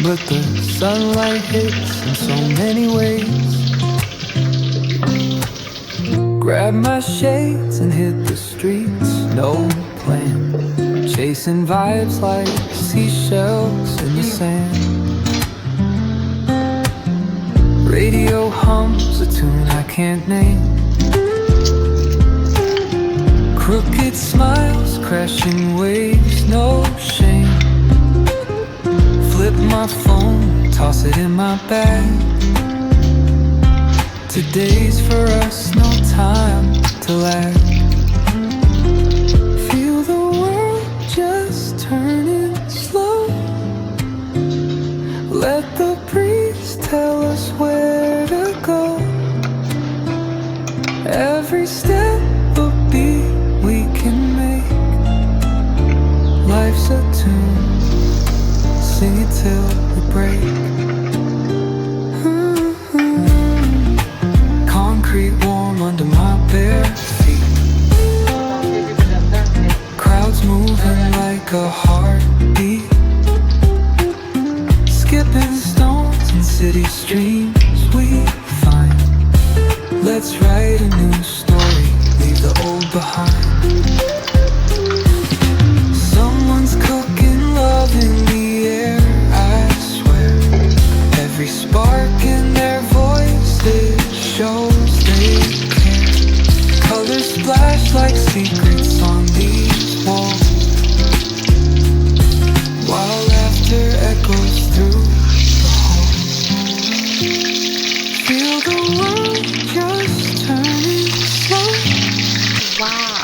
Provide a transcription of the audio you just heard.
but the sunlight hits in so many ways. Grab my shades and hit the streets, no plan. Chasing vibes like seashells in the sand. Radio hums a tune I can't name. Crooked smiles, crashing waves, no shame. Flip my phone, toss it in my bag. Today's for us, no time to lag. Feel the world just turning slow. Let the breeze tell us where to go. Every step a beat we can make. Life's a tune, sing it till we break. Concrete warm under my bare feet. Crowds moving like a heartbeat. Skipping stones in city streams we find. Let's write a new story, leave the old behind. Someone's cooking love in the air, I swear. Every spark in their voice, it shows they care. Colors splash like secrets on these walls, while laughter echoes through the halls. Feel the world just turning slow. Wow.